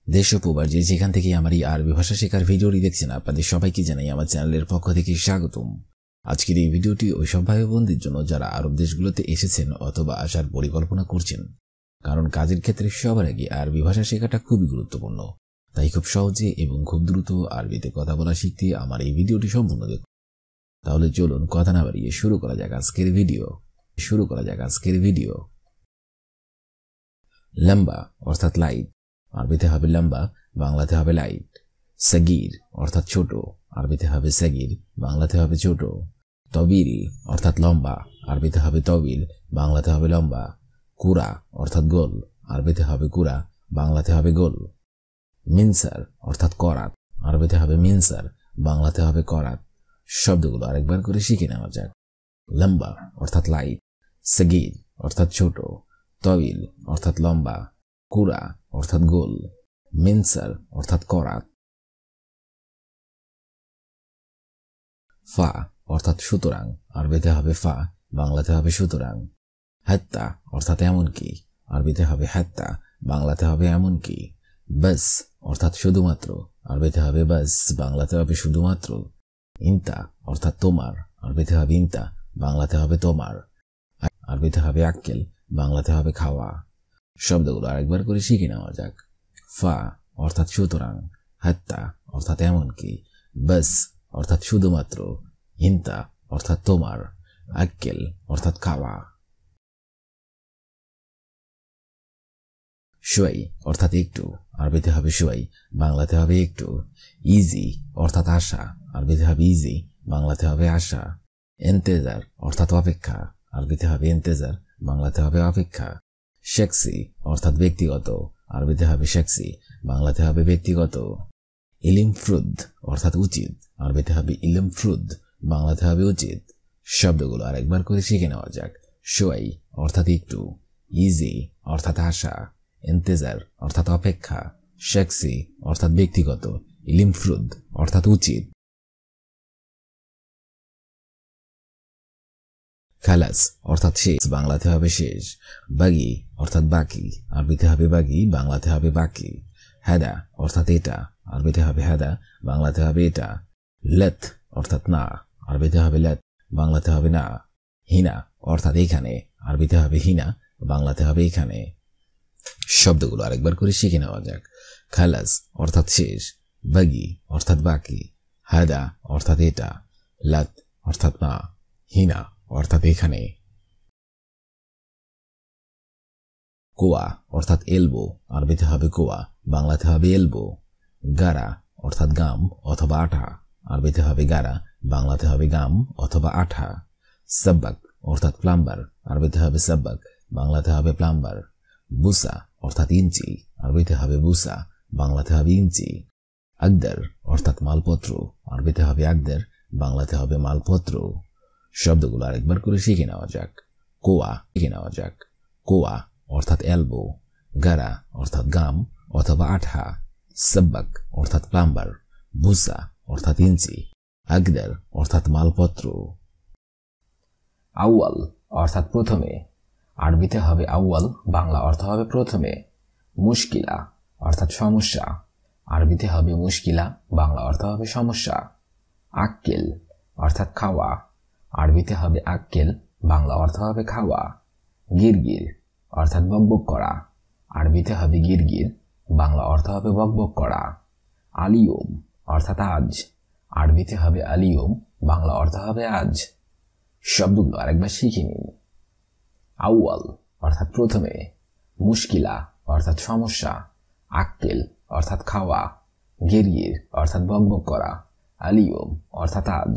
দেশ ও প্রবাস যে যেখান থেকে আমার এই আরবি ভাষা শেখার ভিডিওটি দেখছেন আপনাদের সবাইকে জানাই আমার চ্যানেলের পক্ষ থেকে স্বাগতম। আজকের এই ভিডিওটি ওই সব ভাই বোনদের জন্য যারা আরব দেশগুলোতে এসেছেন অথবা আসার পরিকল্পনা করছেন, কারণ কাজের ক্ষেত্রে সবার আগে আরবি ভাষা শেখাটা খুবই গুরুত্বপূর্ণ। তাই খুব সহজে এবং খুব দ্রুত আরবিতে কথা বলা শিখতে আমার এই ভিডিওটি সম্পূর্ণ দেখুন। তাহলে চলুন কথা না বাড়িয়ে শুরু করা যাক আজকের ভিডিও। লম্বা অর্থাৎ লাইট, আরবিতে হবে লম্বা, বাংলাতে হবে লাইট। সগীর অর্থাৎ ছোট, আরবিতে হবে সগীর, বাংলাতে হবে ছোট। তবিল অর্থাৎ লম্বা, আরবিতে হবে তবিল, বাংলাতে হবে লম্বা। কুরা অর্থাৎ গোল, আরবিতে হবে কুরা, বাংলাতে হবে গোল। মিনসার অর্থাৎ করাত, আরবিতে হবে মিনসার, বাংলাতে হবে করাত। শব্দগুলো আরেকবার করে শিখে নেওয়া যাক। লম্বা অর্থাৎ লাইট, সগীর অর্থাৎ ছোট, তবিল অর্থাৎ লম্বা, কুরা অর্থাৎ গোল, মিনসার অর্থাৎ করাত। ফা অর্থাৎ সুতরাং, আরবিতে হবে ফা, বাংলাতে হবে সুতরাং। হাত্তা অর্থাৎ এমনকি, আরবিতে হবে হাত্তা, বাংলাতে হবে এমনকি। বাস অর্থাৎ শুধুমাত্র, আরবিতে হবে বাস, বাংলাতে হবে শুধুমাত্র। ইনতা অর্থাৎ তোমার, আরবিতে হবে ইনতা, বাংলাতে হবে তোমার। আরবিতে হবে আক্কেল, বাংলাতে হবে খাওয়া। শব্দগুলো আরেকবার করে শিখে নেওয়া যাক। ফা অর্থাৎ সুতরাং, হাত্তা অর্থাৎ এমনকি, বাস অর্থাৎ শুধুমাত্র, ইনতা অর্থাৎ তোমার, আক্কেল অর্থাৎ খাওয়া। শুয়াই অর্থাৎ একটু, আরবিতে হবে শুয়াই, বাংলাতে হবে একটু। ইজি অর্থাৎ আশা, আরবিতে হবে ইজি, বাংলাতে হবে আশা। ইন্তেজার অর্থাৎ অপেক্ষা, আরবিতে হবে ইন্তেজার, বাংলাতে হবে অপেক্ষা। সেক্সি অর্থাৎ ব্যক্তিগত, আরবিতে হবে সেক্সি, বাংলাতে হবে ব্যক্তিগত। ইলিমফ্রুদ অর্থাৎ উচিত, আরবিতে হবে ইলিমফ্রুদ, বাংলাতে হবে উচিত। শব্দগুলো আরেকবার করে শিখে নেওয়া যাক। শুয়াই অর্থাৎ একটু, ইজি অর্থাৎ আশা, ইন্তেজার অর্থাৎ অপেক্ষা, সেক্সি অর্থাৎ ব্যক্তিগত, ইলিমফ্রুদ অর্থাৎ উচিত। খালাস অর্থাৎ শেষ, বাংলাতে হবে শেষ। বাগি অর্থাৎ বাকি, আরবিতে হবে বাগি, বাংলাতে হবে বাকি। হেদা অর্থাৎ এটা, আরবিতে হবে হেদা, বাংলাতে হবে এটা। লেত অর্থাৎ না, আরবিতে হবে লেত, বাংলাতে হবে না। হিনা অর্থাৎ এখানে, আরবিতে হবে হিনা, বাংলাতে হবে এখানে। শব্দগুলো আরেকবার করে শিখে নেওয়া যাক। খালাস অর্থাৎ শেষ, বাগি অর্থাৎ বাকি, হাদা অর্থাৎ এটা, লাত অর্থাৎ না, হিনা অর্থাৎ এখানে। কোয়া অর্থাৎ এলবো, আরবিতে হবে কোয়া, বাংলাতে হবে এলবো। গারা অর্থাৎ গাম অথবা আঠা, আরবিতে হবে গারা, বাংলাতে হবে গাম অথবা আঠা। সাব্বাক অর্থাৎ প্লাম্বার, আরবিতে হবে সাব্বাক, বাংলাতে হবে প্লাম্বার। বুসা অর্থাৎ ইঞ্চি, আরবিতে হবে বুসা, বাংলাতে হবে ইঞ্চি। আকদার অর্থাৎ মালপত্র, আরবিতে হবে আকদার, বাংলাতে হবে মালপত্র। শব্দগুলো আরেকবার করে শিখে নেওয়া যাক। কোয়া অর্থাৎ এলবো, গারা অর্থাৎ গাম অথবা আঠা, সাব্বাক অর্থাৎ প্লাম্বার, বুসা অর্থাৎ ইঞ্চি, আকদার অর্থাৎ মালপত্র। আউয়াল অর্থাৎ প্রথমে, আরবিতে হবে আউয়াল, বাংলা অর্থ হবে প্রথমে। মুশকিলা অর্থাৎ সমস্যা, আরবিতে হবে মুশকিলা, বাংলা অর্থ হবে সমস্যা। আক্কেল অর্থাৎ খাওয়া, আরবিতে হবে আক্কেল, বাংলা অর্থ হবে খাওয়া। গিরগির অর্থাৎ বকবক করা, আরবিতে হবে গিরগির, বাংলা অর্থ হবে বকবক করা। আলিয়ম অর্থাৎ আজ, আরবিতে হবে আলিয়ম, বাংলা অর্থ হবে আজ। শব্দগুলো আরেকবার শিখে নিন। আউয়াল অর্থাৎ প্রথমে, মুশকিলা অর্থাৎ সমস্যা, আক্কেল অর্থাৎ খাওয়া, গিরগির অর্থাৎ বকবক করা, আলিয়ম অর্থাৎ আজ।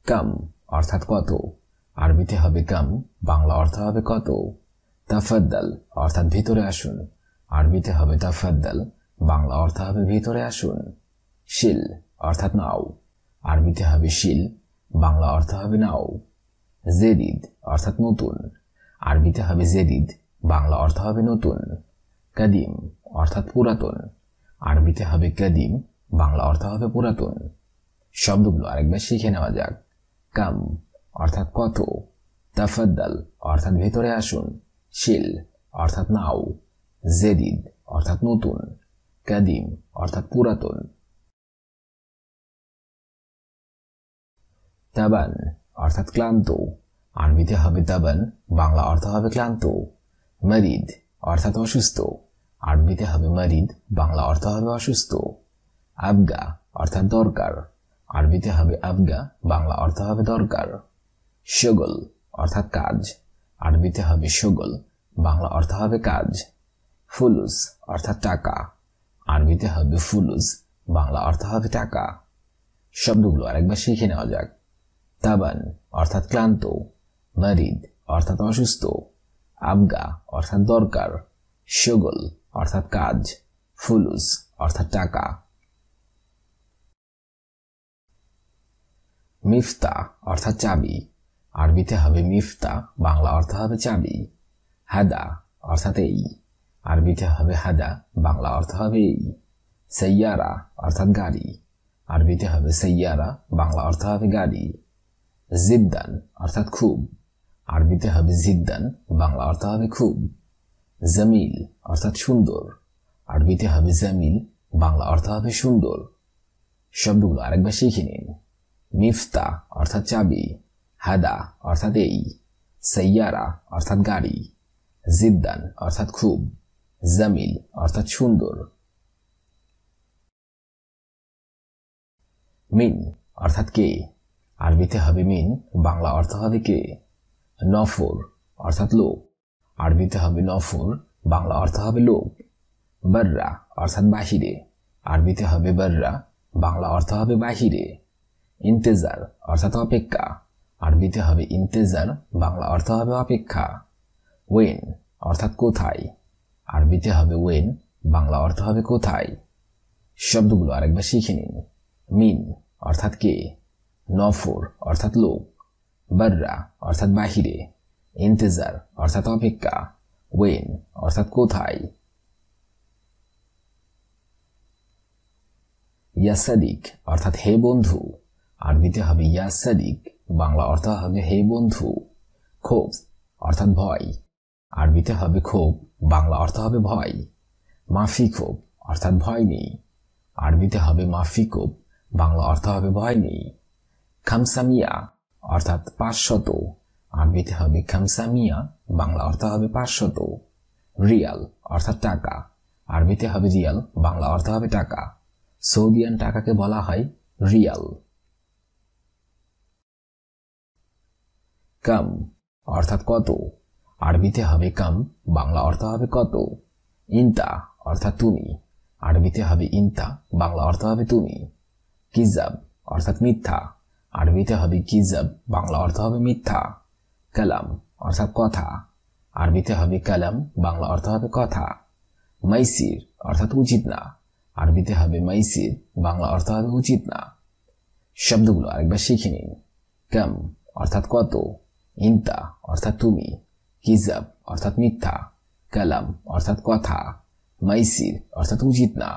কাম অর্থাৎ কত, আরবিতে হবে কাম, বাংলা অর্থ হবে কত। তাফাদ্দাল অর্থাৎ ভিতরে আসুন, আরবিতে হবে তাফাদ্দাল, বাংলা অর্থ হবে ভিতরে আসুন। শিল অর্থাৎ নাও, আরবিতে হবে শিল, বাংলা অর্থ হবে নাও। জেদিদ অর্থাৎ নতুন, আরবিতে হবে জেদিদ, বাংলা অর্থ হবে নতুন। কাদিম অর্থাৎ পুরাতন, আরবিতে হবে কাদিম, বাংলা অর্থ হবে পুরাতন। শব্দগুলো আরেকবার শিখে নেওয়া যাক। কাম অর্থাৎ কত, তাফাদ্দাল অর্থাৎ ভিতরে আসুন, শিল অর্থাৎ নাও, জেদিদ অর্থাৎ নতুন, কাদিম অর্থাৎ পুরাতন। তাবান অর্থাৎ ক্লান্ত, আরবিতে হবে তাবান, বাংলা অর্থ হবে ক্লান্ত। মরিদ অর্থাৎ অসুস্থ, আরবিতে হবে মরিদ, বাংলা অর্থ হবে অসুস্থ। আবগা অর্থাৎ দরকার, আরবিতে হবে আবগা, বাংলা অর্থ হবে দরকার। শগল অর্থাৎ কাজ, আরবিতে হবে শগল, বাংলা অর্থ হবে কাজ। ফুলুস অর্থাৎ টাকা, আরবিতে হবে ফুলুস, বাংলা অর্থ হবে টাকা। শব্দগুলো আরেকবার শিখে নেওয়া যাক। তাবান অর্থাৎ ক্লান্ত, মরিদ অর্থাৎ অসুস্থ, আবগা অর্থাৎ দরকার, শগল অর্থাৎ কাজ, ফুলুস অর্থাৎ টাকা। মিফতা অর্থাৎ চাবি, আরবিতে হবে মিফতা, বাংলা অর্থ হবে চাবি। হাদা অর্থাৎ এই, আরবিতে হবে হাদা, বাংলা অর্থ হবে এই। সাইয়ারা অর্থাৎ গাড়ি, আরবিতে হবে সাইয়ারা, বাংলা অর্থ হবে গাড়ি। জিদ্দান অর্থাৎ খুব, আরবিতে হবে জিদ্দান, বাংলা অর্থ হবে খুব। জামিল অর্থাৎ সুন্দর, আরবিতে হবে জামিল, বাংলা অর্থ হবে সুন্দর। শব্দগুলো আরেকবার শিখে নিন। মিফতা অর্থাৎ চাবি, হাদা অর্থাৎ এই, সাইয়ারা অর্থাৎ গাড়ি, জিদ্দান অর্থাৎ খুব, জামিল অর্থাৎ সুন্দর। মিন অর্থাৎ কে, আরবিতে হবে মিন, বাংলা অর্থ হবে কে। নফর অর্থাৎ লোক, আরবিতে হবে নফর, বাংলা অর্থ হবে লোক। বর্রা অর্থাৎ বাহিরে, আরবিতে হবে বর্রা, বাংলা অর্থ হবে বাহিরে। ইন্তেজার অর্থাৎ অপেক্ষা, আরবিতে হবে ইন্তেজার, বাংলা অর্থ হবে অপেক্ষা। ওয়েন অর্থাৎ কোথায়, আরবিতে হবে ওয়েন, বাংলা অর্থ হবে কোথায়। শব্দগুলো আরেকবার শিখে নিন। মিন অর্থাৎ কে, নফর অর্থাৎ লোক, বর্রা অর্থাৎ বাহিরে, ইন্তেজার অর্থাৎ অপেক্ষা, ওয়েন অর্থাৎ কোথায়। ইয়া সাদিক অর্থাৎ হে বন্ধু, আরবিতে হবে ইয়া সাদিক, বাংলা অর্থ হবে হে বন্ধু। খোফ অর্থাৎ ভয়, আরবিতে হবে খোফ, বাংলা অর্থ হবে ভয়। মাফি খোফ অর্থাৎ ভয় নেই, আরবিতে হবে মাফি খোফ, বাংলা অর্থ হবে ভয় নেই। খামসামিয়া অর্থাৎ 500, আরবিতে হবে খামসামিয়া, বাংলা অর্থ হবে 500। রিয়াল অর্থাৎ টাকা, আরবিতে হবে রিয়াল, বাংলা অর্থ হবে টাকা। সৌদিয়ান টাকাকে বলা হয় রিয়াল। কাম অর্থাৎ কত, আরবিতে হবে কাম, বাংলা অর্থ হবে কত। ইনতা অর্থাৎ তুমি, আরবিতে হবে ইনতা, বাংলা অর্থ হবে তুমি। কিজাব অর্থাৎ মিথ্যা, আরবিতে হবে কিজাব, বাংলা অর্থ হবে মিথ্যা। কালাম অর্থাৎ কথা, আরবিতে হবে কালাম, বাংলা অর্থ হবে কথা। মাইসির অর্থাৎ উচিত না, আরবিতে হবে মাইসির, বাংলা অর্থ হবে উচিত না। শব্দগুলো আরেকবার শিখে নিন। কাম অর্থাৎ কত, ইনতা অর্থাৎ তুমি, কিজাব অর্থাৎ মিথ্যা, কালাম অর্থাৎ কথা, মাইসির অর্থাৎ উচিত না।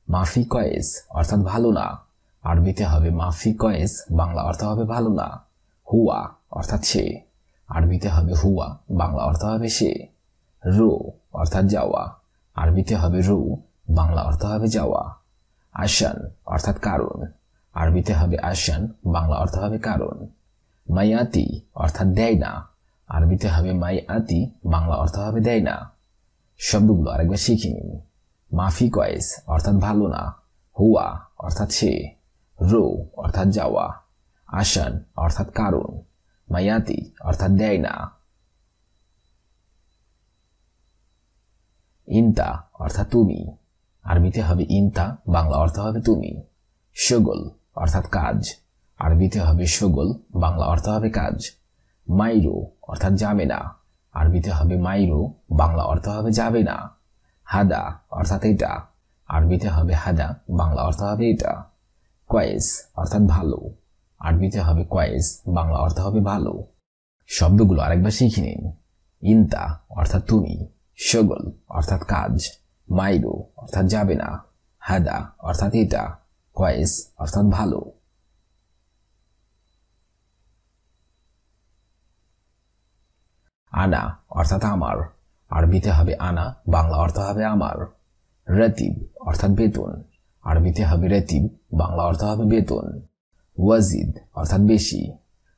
মাফি কয়েস অর্থাৎ ভালো না, আরবিতে হবে মাফি কয়েস, বাংলা অর্থ হবে ভালো না। হুয়া অর্থাৎ সে, আরবিতে হবে হুয়া, বাংলা অর্থ হবে সে। রো অর্থাৎ যাওয়া, আরবিতে হবে রু, বাংলা অর্থ হবে যাওয়া। আসান অর্থাৎ কারণ, আরবিতে হবে আসান, বাংলা অর্থ হবে কারণ। মাইয়াতি অর্থাৎ দেয় না, আরবিতে হবে মাইয়াতি, বাংলা অর্থ হবে দেয় না। শব্দগুলো আরেকবার শিখে নিন। মাফি কয়েস অর্থাৎ ভালো না, হুয়া অর্থাৎ সে, রো অর্থাৎ যাওয়া, আসান অর্থাৎ কারণ, মাইয়াতি অর্থাৎ দেয় না। ইনতা অর্থাৎ তুমি, আরবিতে হবে ইনতা, বাংলা অর্থ হবে তুমি। শগল অর্থাৎ কাজ, আরবিতে হবে শগল, বাংলা অর্থ হবে কাজ। মাইরো অর্থাৎ যাবে না, আরবিতে হবে মাইরো, বাংলা অর্থ হবে যাবে না। হাদা অর্থাৎ এটা, আরবিতে হবে হাদা, বাংলা অর্থ হবে এটা। কয়েস অর্থাৎ ভালো, আরবিতে হবে কয়েস, বাংলা অর্থ হবে ভালো। শব্দগুলো আরেকবার শিখে নিন। ইনতা অর্থাৎ তুমি, শগল অর্থাৎ কাজ, মাইরো অর্থাৎ যাবে না, হাদা অর্থাৎ এটা, কয়েস অর্থাৎ ভালো। আনা অর্থাৎ আমার, আরবিতে হবে আনা, বাংলা অর্থ হবে আমার। রাতিব অর্থাৎ বেতন, আরবিতে হবে রাতিব, বাংলা অর্থ হবে বেতন। ওয়াজিদ অর্থাৎ বেশি,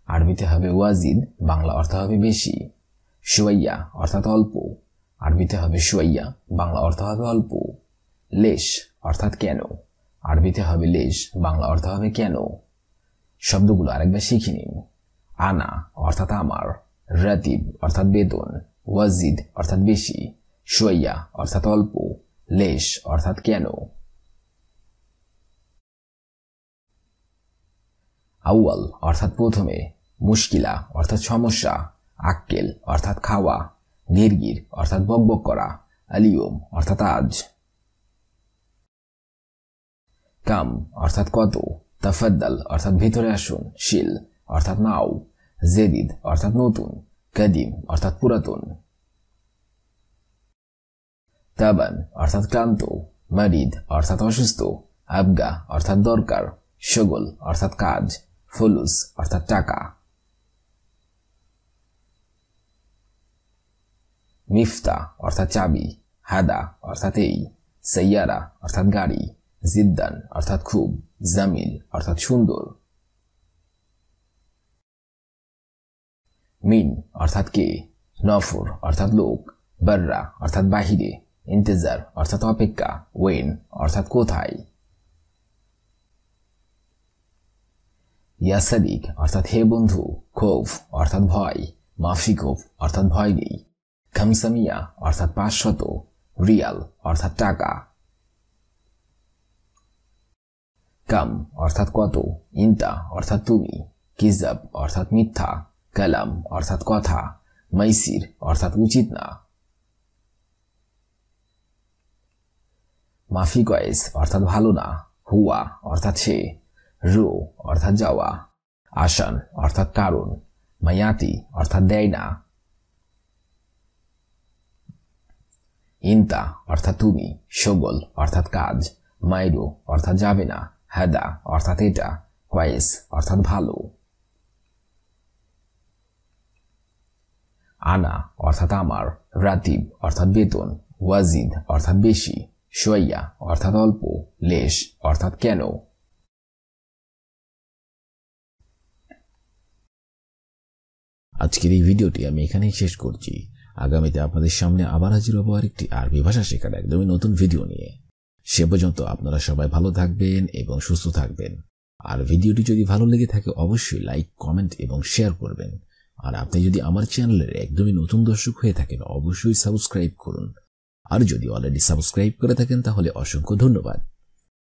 আরবিতে হবে ওয়াজিদ, বাংলা অর্থ হবে বেশি। শুয়াইয়া অর্থাৎ অল্প, আরবিতে হবে শুয়াইয়া, বাংলা অর্থ হবে অল্প। লেশ অর্থাৎ কেন, আরবিতে হবে লেশ, বাংলা অর্থ হবে কেন। শব্দগুলো আরেকবার শিখে নিন। আনা অর্থাৎ আমার, রাতিব অর্থাৎ বেতন, ওয়াজিদ অর্থাৎ বেশি, শুয়াইয়া অর্থাৎ অল্প, লেশ অর্থাৎ কেন। আউয়াল অর্থাৎ প্রথমে, মুশকিলা অর্থাৎ সমস্যা, আক্কেল অর্থাৎ খাওয়া, গিরগির অর্থাৎ বকবক করা, আলিয়ম অর্থাৎ আজ। কাম অর্থাৎ কত, তাফাদ্দাল অর্থাৎ ভিতরে আসুন, শিল অর্থাৎ নাও, জেদিদ অর্থাৎ নতুন, কাদিম অর্থাৎ পুরাতন। তাবান অর্থাৎ ক্লান্ত, মারিদ অর্থাৎ অসুস্থ, আবগা অর্থাৎ দরকার, শগল অর্থাৎ কাজ, ফুলুস অর্থাৎ টাকা। মিফতা অর্থাৎ চাবি, হাদা অর্থাৎ এই, সাইয়ারা অর্থাৎ গাড়ি, জিদ্দান অর্থাৎ খুব, জামিল অর্থাৎ সুন্দর। মিন অর্থাৎ কে, নফর অর্থাৎ লোক, বাররা অর্থাৎ বাহিরে, ইন্তেজার অর্থাৎ অপেক্ষা, ওয়েন অর্থাৎ কোথায়। ইয়া সাদিক অর্থাৎ হে বন্ধু, খৌফ অর্থাৎ ভয়, মাফি খৌফ অর্থাৎ ভয় নেই, খামসামিয়া অর্থাৎ 500, রিয়াল অর্থাৎ টাকা। কাম অর্থাৎ কত, ইন্তা অর্থাৎ তুমি, কিজাব অর্থাৎ মিথ্যা, কালাম অর্থাৎ কথা, মাইসির অর্থাৎ উচিত না। মাফি কয়েস অর্থাৎ ভালো না, হুয়া অর্থাৎ সে, রো অর্থাৎ যাওয়া, আসান অর্থাৎ কারণ, মায়াতি অর্থাৎ দেয় না। ইন্তা অর্থাৎ তুমি, শগল অর্থাৎ কাজ, মাইরো অর্থাৎ যাবে না, হাদা অর্থাৎ এটা, কয়েস অর্থাৎ ভালো। আনা অর্থাৎ আমার, রাতিব অর্থাৎ বেতন, ওয়াজিদ অর্থাৎ বেশি, শুয়াইয়া অর্থাৎ অল্প, লেশ অর্থাৎ কেন। আজকের এই ভিডিওটি আমি এখানেই শেষ করছি। আগামীতে আপনাদের সামনে আবার হাজির হবো আরেকটি আরবি ভাষা শেখার একদমই নতুন ভিডিও নিয়ে। সে পর্যন্ত আপনারা সবাই ভালো থাকবেন এবং সুস্থ থাকবেন। আর ভিডিওটি যদি ভালো লেগে থাকে অবশ্যই লাইক, কমেন্ট এবং শেয়ার করবেন। আর আপনি যদি আমার চ্যানেলের একদমই নতুন দর্শক হয়ে থাকেন অবশ্যই সাবস্ক্রাইব করুন। আর যদি অলরেডি সাবস্ক্রাইব করে থাকেন তাহলে অসংখ্য ধন্যবাদ।